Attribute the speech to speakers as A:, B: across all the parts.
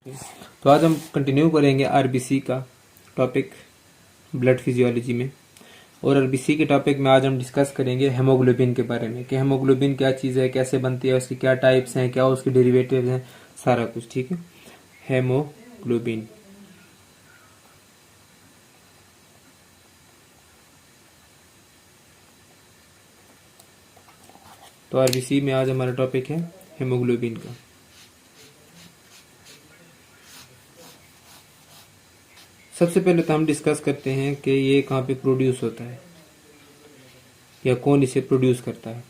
A: तो आज हम कंटिन्यू करेंगे आरबीसी का टॉपिक ब्लड फिजियोलॉजी में। और आरबीसी के टॉपिक में आज हम डिस्कस करेंगे हेमोग्लोबिन के बारे में कि हेमोग्लोबिन क्या चीज़ है, कैसे बनती है, उसकी क्या टाइप्स हैं, क्या उसके डेरिवेटिव्स हैं, सारा कुछ। ठीक है, हेमोग्लोबिन। तो आरबीसी में आज हमारा टॉपिक है हेमोग्लोबिन का। सबसे पहले तो हम डिस्कस करते हैं कि ये कहाँ पे प्रोड्यूस होता है या कौन इसे प्रोड्यूस करता है।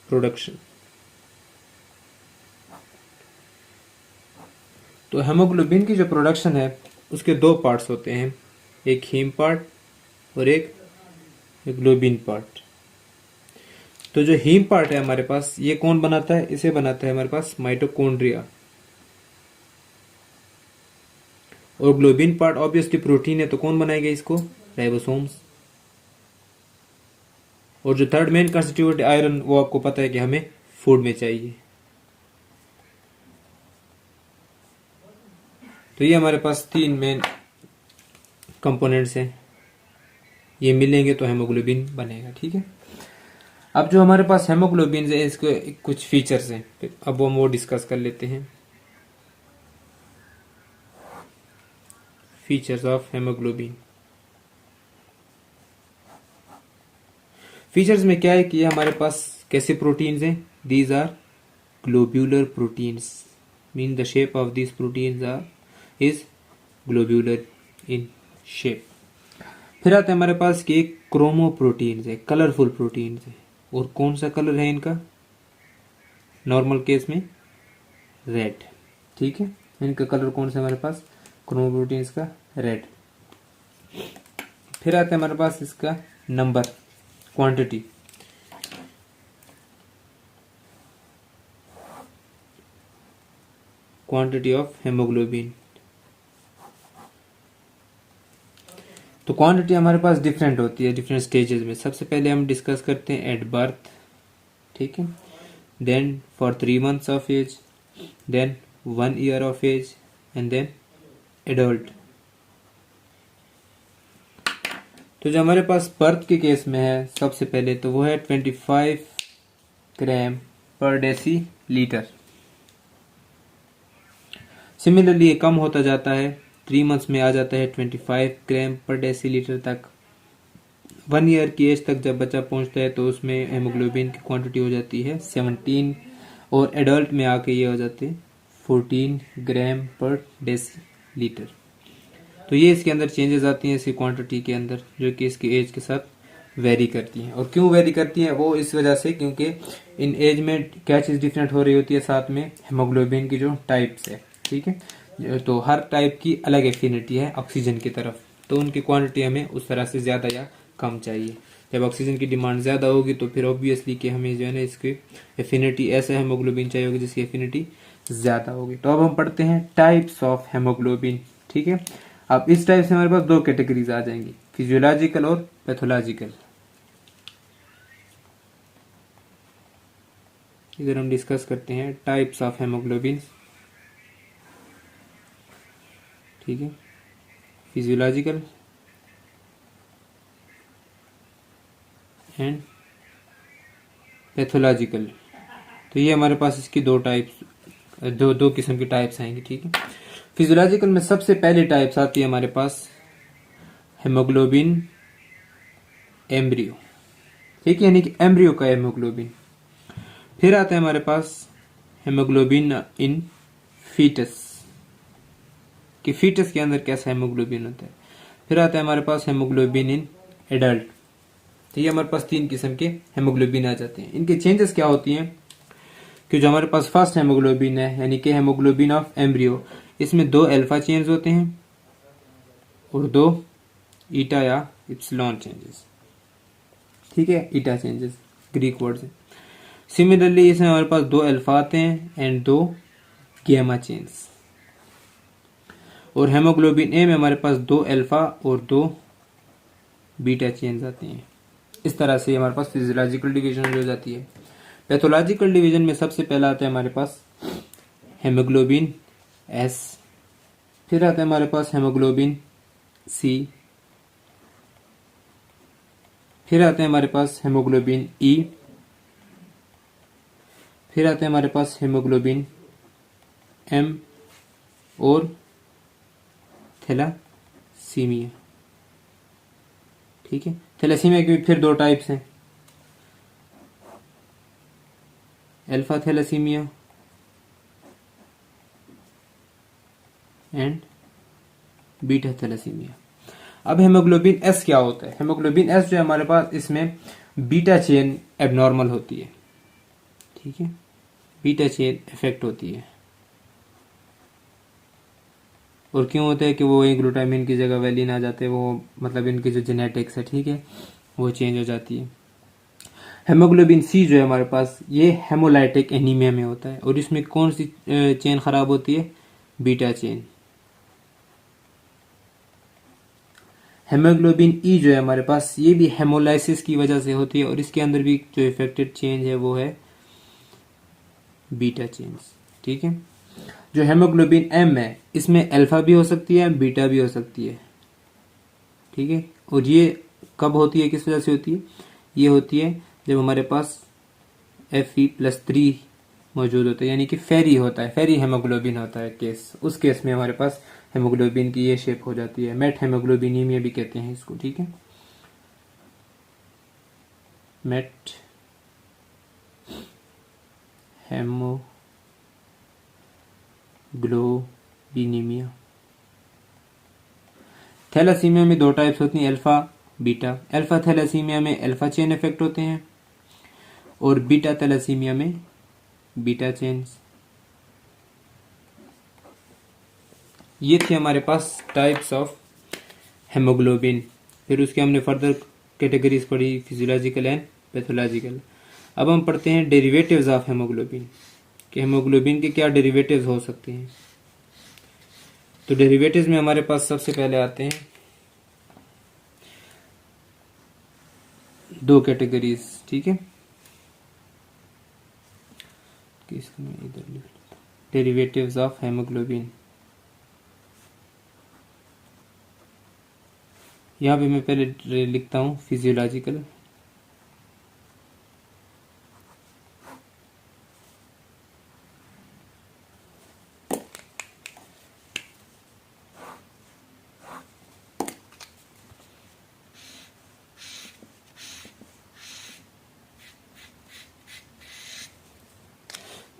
A: प्रोडक्शन। तो हेमोग्लोबिन की जो प्रोडक्शन है उसके दो पार्ट्स होते हैं, एक हीम पार्ट और एक ग्लोबिन पार्ट। तो जो हीम पार्ट है हमारे पास, ये कौन बनाता है? इसे बनाता है हमारे पास माइटोकॉन्ड्रिया। और ग्लोबिन पार्ट ऑब्वियसली प्रोटीन है, तो कौन बनाएगा इसको? राइबोसोम्स। और जो थर्ड मेन कंस्टिट्यूएंट आयरन, वो आपको पता है कि हमें फूड में चाहिए। तो ये हमारे पास तीन मेन कंपोनेंट्स हैं, ये मिलेंगे तो हेमोग्लोबिन बनेगा। ठीक है, अब जो हमारे पास हेमोग्लोबिन है इसके कुछ फीचर्स हैं, अब हम वो डिस्कस कर लेते हैं। Features of haemoglobin. फीचर्स में क्या है कि ये हमारे पास कैसे प्रोटीन्स हैं? These are globular proteins, mean the shape of this proteins are is globular in shape. फिर आते हैं हमारे पास कि क्रोमो प्रोटीन्स है, कलरफुल प्रोटीन्स है। और कौन सा कलर है इनका? नॉर्मल केस में रेड। ठीक है, इनका कलर कौन सा हमारे पास? क्रोमो प्रोटीन्स का रेड। फिर आता है हमारे पास इसका number, quantity. Quantity of haemoglobin. तो क्वांटिटी हमारे पास डिफरेंट होती है डिफरेंट स्टेजेस में। सबसे पहले हम डिस्कस करते हैं एट बर्थ। ठीक है, then for 3 months of age, then 1 year of age, and then adult. तो जो हमारे पास बर्थ के केस में है, सबसे पहले तो वो है 25 ग्राम पर डेसी लीटर। सिमिलरली ये कम होता जाता है, 3 months में आ जाता है 25 ग्राम पर डेसी लीटर तक। 1 year की एज तक जब बच्चा पहुंचता है तो उसमें हेमोग्लोबिन की क्वांटिटी हो जाती है 17, और एडल्ट में आके ये हो जाते हैं 14 ग्राम पर डेसी लीटर। तो ये इसके अंदर चेंजेस आती हैं इसकी क्वांटिटी के अंदर, जो कि इसकी एज के साथ वेरी करती हैं। और क्यों वेरी करती हैं? वो इस वजह से क्योंकि इन एज में क्या चीज़ डिफरेंट हो रही होती है, साथ में हेमोग्लोबिन की जो टाइप्स है। ठीक है, तो हर टाइप की अलग एफिनिटी है ऑक्सीजन की तरफ, तो उनकी क्वांटिटी हमें उस तरह से ज़्यादा या कम चाहिए। जब ऑक्सीजन की डिमांड ज़्यादा होगी तो फिर ऑब्वियसली कि हमें जो है ना इसकी एफिनिटी, ऐसा हेमोग्लोबिन चाहिए होगी जिसकी एफिनिटी ज़्यादा होगी। तो अब हम पढ़ते हैं टाइप्स ऑफ हेमोग्लोबिन। ठीक है, अब इस टाइप से हमारे पास दो कैटेगरीज आ जाएंगी, फिजियोलॉजिकल और पैथोलॉजिकल। इधर हम डिस्कस करते हैं टाइप्स ऑफ हेमोग्लोबिन। ठीक है, फिजियोलॉजिकल एंड पैथोलॉजिकल। तो ये हमारे पास इसकी दो टाइप्स, दो किस्म की टाइप्स आएंगी। ठीक है, फिजियोलॉजिकल में सबसे पहली टाइप्स आती है हमारे पास हेमोग्लोबिन एम्ब्रियो। ठीक है, यानी कि एम्ब्रियो का हेमोग्लोबिन। फिर आता है हमारे पास हेमोग्लोबिन इन फीटस, कि फीटस के अंदर कैसा हेमोग्लोबिन होता है। फिर आता है हमारे पास हेमोग्लोबिन इन एडल्ट। तो ये हमारे पास 3 किस्म के हेमोग्लोबिन आ जाते हैं। इनके चेंजेस क्या होती हैं कि जो हमारे पास फर्स्ट हेमोग्लोबिन है, यानी कि हेमोग्लोबिन ऑफ एम्ब्रियो, इसमें 2 अल्फा चेंज होते हैं और 2 ईटा या इप्सिलॉन चेंजेस। ठीक है, ईटा चेंजेस ग्रीक वर्ड से। सिमिलरली इसमें हमारे पास 2 अल्फा आते हैं एंड 2 गैमा चेंज। और हेमोग्लोबिन ए में हमारे पास 2 अल्फा और 2 बीटा चेंज आते हैं। इस तरह से हमारे पास फिजियोलॉजिकल डिवीजन हो जाती है। पैथोलॉजिकल डिवीजन में सबसे पहला आता है हमारे पास हेमोग्लोबिन एस, फिर आता है हमारे पास हेमोग्लोबिन सी, फिर आते हैं हमारे पास हेमोग्लोबिन ई, फिर आते हैं हमारे पास हेमोग्लोबिन एम और थैलासीमिया। ठीक है, थैलासीमिया के फिर दो टाइप्स हैं, alpha thalassaemia and beta thalassaemia. अब हेमोग्लोबिन एस क्या होता है? हेमोग्लोबिन एस जो है हमारे पास, इसमें बीटा चेन एबनॉर्मल होती है। ठीक है, बीटा चेन इफेक्ट होती है। और क्यों होता है कि वो एक ग्लूटामिन की जगह वैलिन आ जाते हैं, वो मतलब इनकी जो जेनेटिक्स है, ठीक है, वो चेंज हो जाती है। हेमोग्लोबिन सी जो है हमारे पास, ये हेमोलाइटिक एनीमिया में होता है, और इसमें कौन सी चेन खराब होती है? Beta chain. हेमोग्लोबिन ई जो है हमारे पास, ये भी हेमोलाइसिस की वजह से होती है, और इसके अंदर भी जो इफेक्टेड चेंज है वो है बीटा चेन्स। ठीक है, जो हेमोग्लोबिन एम है, इसमें अल्फा भी हो सकती है, बीटा भी हो सकती है। ठीक है, और ये कब होती है, किस वजह से होती है? ये होती है जब हमारे पास Fe+3 मौजूद होता है, यानी कि फेरी होता है, फेरी हेमोग्लोबिन होता है केस, उस केस में हमारे पास हेमोग्लोबिन की ये शेप हो जाती है। मेट हेमोग्लोबिनीमिया भी कहते हैं इसको। ठीक है, मेट हेमोग्लोबिनीमिया। थैलासीमिया में दो टाइप्स होती हैं, अल्फा बीटा। अल्फा थैलासीमिया में अल्फा चेन इफेक्ट होते हैं, और बीटा थैलासीमिया में बीटा चेन्स। ये थे हमारे पास टाइप्स ऑफ हेमोग्लोबिन। फिर उसके हमने फर्दर कैटेगरीज पढ़ी, फिजियोलॉजिकल एंड पैथोलॉजिकल। अब हम पढ़ते हैं डेरिवेटिव्स ऑफ हेमोग्लोबिन, कि हेमोग्लोबिन के क्या डेरिवेटिव्स हो सकते हैं। तो डेरिवेटिव्स में हमारे पास सबसे पहले आते हैं दो कैटेगरीज। ठीक है, इधर डेरिवेटिव्स ऑफ हेमोग्लोबिन। यहाँ पे मैं पहले लिखता हूँ फिजियोलॉजिकल,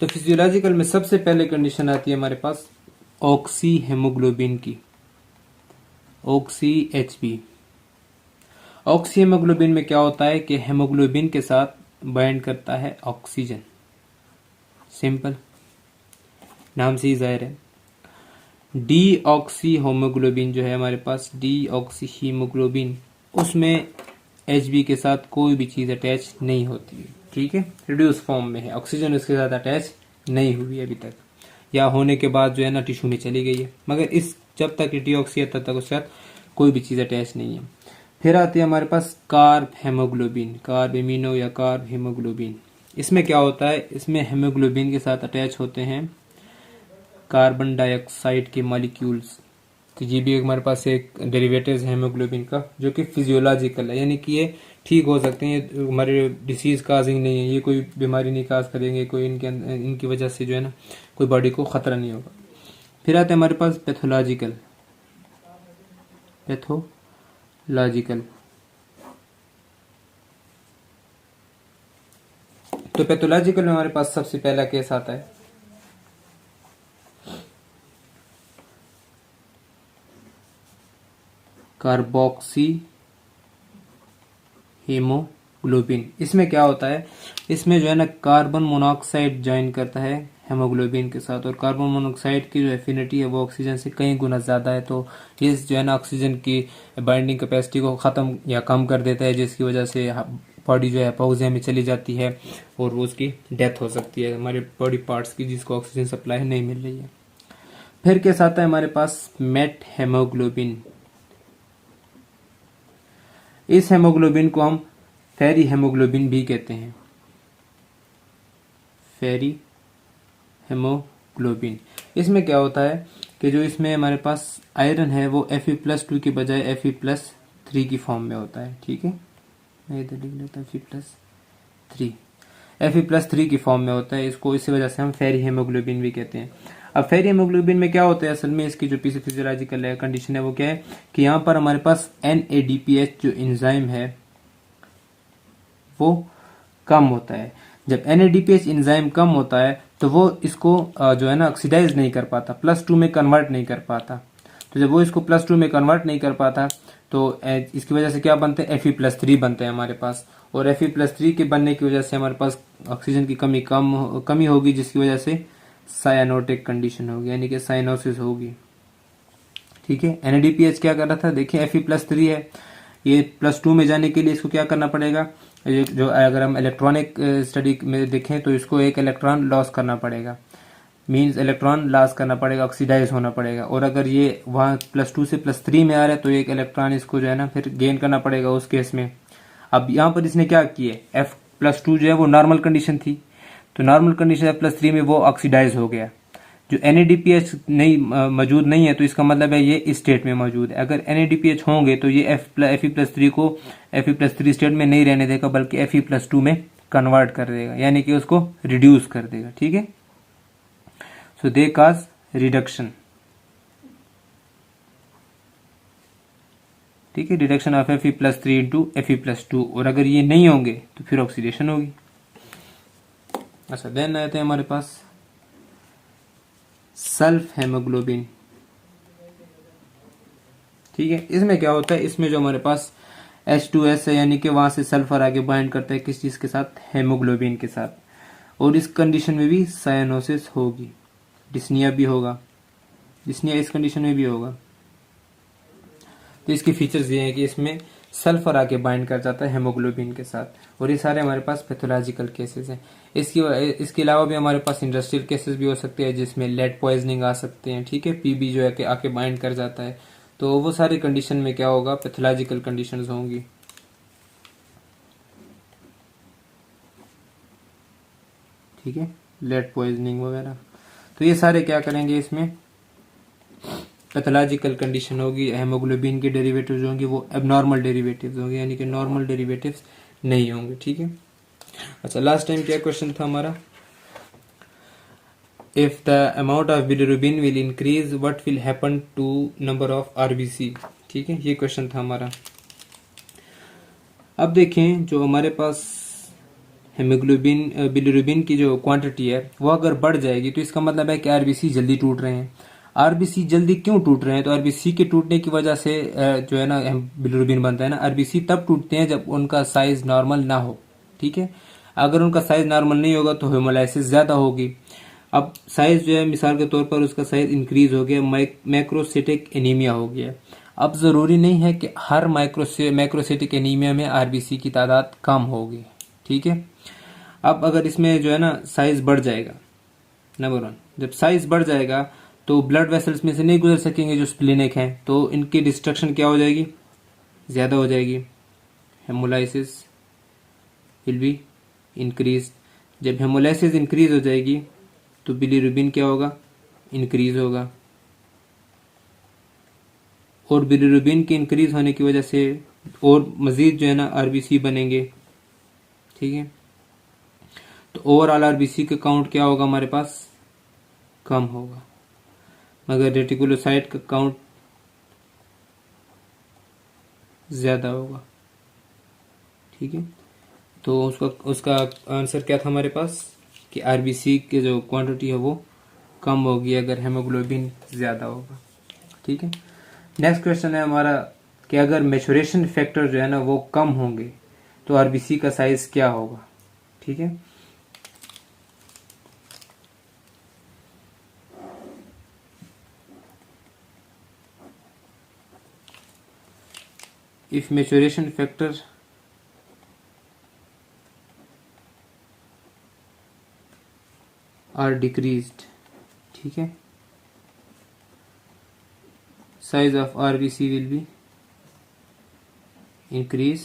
A: तो फिजियोलॉजिकल में सबसे पहले कंडीशन आती है हमारे पास ऑक्सी हेमोग्लोबिन की, ऑक्सी एचबी। ऑक्सी हेमोग्लोबिन में क्या होता है कि हेमोग्लोबिन के साथ बाइंड करता है ऑक्सीजन, सिंपल, नाम से ही जाहिर है। डी ऑक्सी होमोग्लोबिन जो है हमारे पास, डी ऑक्सी हीमोग्लोबिन, उसमें एचबी के साथ कोई भी चीज अटैच नहीं होती है। ठीक है, रिड्यूस फॉर्म में है, ऑक्सीजन उसके साथ अटैच नहीं हुई अभी तक, या होने के बाद जो है ना टिश्यू में चली गई है, मगर इस जब तक डीऑक्सी है तब तक उसके साथ कोई भी चीज अटैच नहीं है। फिर आती है हमारे पास कार्ब हेमोग्लोबिन, कार्ब एमिनो या कार्ब हेमोग्लोबिन। इसमें क्या होता है, इसमें हेमोग्लोबिन के साथ अटैच होते हैं कार्बन डाइऑक्साइड के मॉलिक्यूल्स। तो ये भी हमारे पास एक डेरिवेटिव है हेमोग्लोबिन का, जो कि फिजियोलॉजिकल है, यानी कि ये ठीक हो सकते हैं, ये हमारे डिसीज काजिंग नहीं है, ये कोई बीमारी नहीं काज करेंगे, कोई इनकी वजह से जो है ना कोई बॉडी को खतरा नहीं होगा। फिर आते हैं हमारे पास पैथोलॉजिकल, पैथोलॉजिकल। तो पैथोलॉजिकल में हमारे पास सबसे पहला केस आता है कार्बोक्सी हेमोग्लोबिन। इसमें क्या होता है, इसमें जो है ना कार्बन मोनोऑक्साइड ज्वाइन करता है हेमोग्लोबिन के साथ, और कार्बन मोनोऑक्साइड की जो एफिनिटी है वो ऑक्सीजन से कई गुना ज्यादा है, तो ये जो है ना ऑक्सीजन की बाइंडिंग कैपेसिटी को खत्म या कम कर देता है, जिसकी वजह से बॉडी जो है पॉजिया में चली जाती है, और वो उसकी डेथ हो सकती है, हमारे बॉडी पार्ट्स की जिसको ऑक्सीजन सप्लाई नहीं मिल रही है। फिर केस आता है हमारे पास मेट हेमोग्लोबिन। इस हेमोग्लोबिन को हम फेरी हेमोग्लोबिन भी कहते हैं। फेरी हेमोग्लोबिन। इसमें क्या होता है कि जो इसमें हमारे पास आयरन है वो Fe+2 की बजाय Fe+3 की फॉर्म में होता है। ठीक है, मैं इधर लिख लेता हूँ Fe+3, Fe+3 की फॉर्म में होता है। इसको इसी वजह से हम फेरी हेमोग्लोबिन भी कहते हैं। अब फेरी हेमोग्लोबिन में क्या होता है असल में, इसकी जो फिजियोलॉजिकल कंडीशन है वो क्या है कि यहाँ पर हमारे पास NADPH जो एंजाइम है वो कम होता है। जब NADPH एंजाइम कम होता है तो वो इसको जो है ना ऑक्सीडाइज नहीं कर पाता, +2 में कन्वर्ट नहीं कर पाता। तो जब वो इसको +2 में कन्वर्ट नहीं कर पाता तो इसकी वजह से क्या बनते हैं, Fe+3 बनते हैं हमारे पास। और Fe+3 के बनने की वजह से हमारे पास ऑक्सीजन की कमी होगी, जिसकी वजह से साइनोटिक कंडीशन होगी, यानी कि साइनोसिस होगी। ठीक है, NADPH क्या कर रहा था, देखिए Fe+3 है, ये +2 में जाने के लिए इसको क्या करना पड़ेगा, जो अगर हम इलेक्ट्रॉनिक स्टडी में देखें तो इसको एक इलेक्ट्रॉन लॉस करना पड़ेगा, मींस इलेक्ट्रॉन लॉस करना पड़ेगा, ऑक्सीडाइज होना पड़ेगा। और अगर ये वहाँ +2 से +3 में आ रहा है तो एक इलेक्ट्रॉन इसको जो है ना फिर गेन करना पड़ेगा उस केस में। अब यहाँ पर इसने क्या किया, F+2 जो है वो नॉर्मल कंडीशन थी, तो नॉर्मल कंडीशन F+3 में वो ऑक्सीडाइज हो गया। जो NADPH नहीं मौजूद नहीं है तो इसका मतलब है ये इस स्टेट में मौजूद है। अगर NADPH होंगे तो ये Fe+3 को Fe+3 स्टेट में नहीं रहने देगा, बल्कि Fe+2 में कन्वर्ट कर देगा, यानी कि उसको रिड्यूस कर देगा। ठीक है, सो दे काज रिडक्शन। ठीक है, reduction of Fe+3 into Fe+2। और अगर ये नहीं होंगे तो फिर ऑक्सीडेशन होगी। अच्छा, देन आते हैं हमारे पास सल्फ हेमोग्लोबिन। ठीक है, इसमें क्या होता है, इसमें जो हमारे पास H2S है, यानी कि वहां से सल्फर आगे बाइंड करता है किस चीज के साथ, हेमोग्लोबिन के साथ। और इस कंडीशन में भी साइनोसिस होगी, डिस्निया भी होगा, डिस्निया इस कंडीशन में भी होगा। तो इसके फीचर्स ये हैं कि इसमें सल्फर आके बाइंड कर जाता है हेमोग्लोबिन के साथ। और ये सारे हमारे पास पैथोलॉजिकल केसेस हैं। इसके अलावा भी हमारे पास इंडस्ट्रियल केसेस भी हो सकते हैं, जिसमें लेड पॉइजनिंग आ सकते हैं। ठीक है, पीबी जो है कि आके बाइंड कर जाता है, तो वो सारी कंडीशन में क्या होगा, पैथोलॉजिकल कंडीशंस होंगी। ठीक है, लेड पॉइजनिंग वगैरह, तो ये सारे क्या करेंगे, इसमें पैथोलॉजिकल कंडीशन होगी। हेमोग्लोबिन के डेरिवेटिव्स होंगे वो एबनॉर्मल डेरिवेटिव्स होंगे, यानी कि नॉर्मल डेरिवेटिव्स नहीं होंगे। ठीक है, अच्छा, लास्ट टाइम क्या क्वेश्चन था हमारा, if the amount of bilirubin will increase what will happen to number of RBC. ठीक है, ये क्वेश्चन था हमारा। अब देखें, जो हमारे पास हेमोग्लोबिन बिलिरुबिन की जो क्वांटिटी है वो अगर बढ़ जाएगी तो इसका मतलब है कि आरबीसी जल्दी टूट रहे हैं। आरबीसी जल्दी क्यों टूट रहे हैं, तो आरबीसी के टूटने की वजह से जो है ना बिलिरुबिन बनता है ना। आरबीसी तब टूटते हैं जब उनका साइज नॉर्मल ना हो। ठीक है, अगर उनका साइज नॉर्मल नहीं होगा तो हेमोलाइसिस ज्यादा होगी। अब साइज जो है, मिसाल के तौर पर उसका साइज इंक्रीज हो गया, मैक्रोसिटिक एनीमिया हो गया। अब जरूरी नहीं है कि हर मैक्रोसिटिक एनीमिया में आरबीसी की तादाद कम होगी। ठीक है, अब अगर इसमें जो है ना साइज बढ़ जाएगा, नंबर 1, जब साइज बढ़ जाएगा तो ब्लड वेसल्स में से नहीं गुजर सकेंगे जो स्प्लिनिक हैं, तो इनकी डिस्ट्रक्शन क्या हो जाएगी, ज्यादा हो जाएगी। Haemolysis will be increase. जब हेमोलाइसिस इंक्रीज हो जाएगी तो बिलिरुबिन क्या होगा, इंक्रीज होगा। और बिलिरुबिन के इंक्रीज होने की वजह से और मजीद जो है ना आरबीसी बनेंगे। ठीक है, तो ओवरऑल आरबीसी का काउंट क्या होगा, हमारे पास कम होगा, मगर रेटिकुलोसाइट का काउंट ज्यादा होगा। ठीक है, तो उसका आंसर क्या था हमारे पास कि आरबीसी की जो क्वांटिटी है वो कम होगी अगर हेमोग्लोबिन ज्यादा होगा। ठीक है, नेक्स्ट क्वेश्चन है हमारा कि अगर मैच्योरेशन फैक्टर जो है ना वो कम होंगे तो आरबीसी का साइज क्या होगा। ठीक है, if maturation factor are decreased, ठीक है, size of RBC will be increase,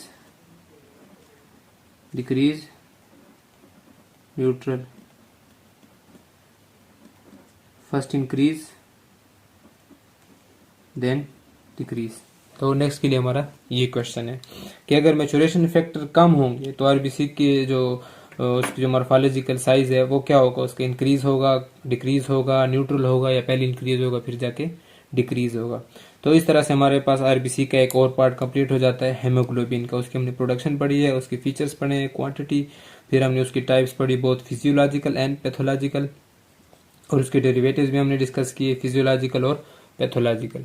A: decrease, neutral। First increase then decrease. तो नेक्स्ट के लिए हमारा ये क्वेश्चन है कि अगर मैचुरेशन फैक्टर कम होंगे तो आरबीसी के जो उसकी जो मॉर्फोलॉजिकल साइज है वो क्या होगा, उसका इंक्रीज होगा, डिक्रीज होगा, न्यूट्रल होगा, या पहले इंक्रीज होगा फिर जाके डिक्रीज होगा। तो इस तरह से हमारे पास आरबीसी का एक और पार्ट कंप्लीट हो जाता है हेमोग्लोबिन का। उसकी हमने प्रोडक्शन पढ़ी है, उसके फीचर्स पढ़े हैं, क्वांटिटी, फिर हमने उसकी टाइप्स पढ़ी बोथ फिजियोलॉजिकल एंड पैथोलॉजिकल, और उसके डेरिवेटिव्स भी हमने डिस्कस किए फिजियोलॉजिकल और पैथोलॉजिकल।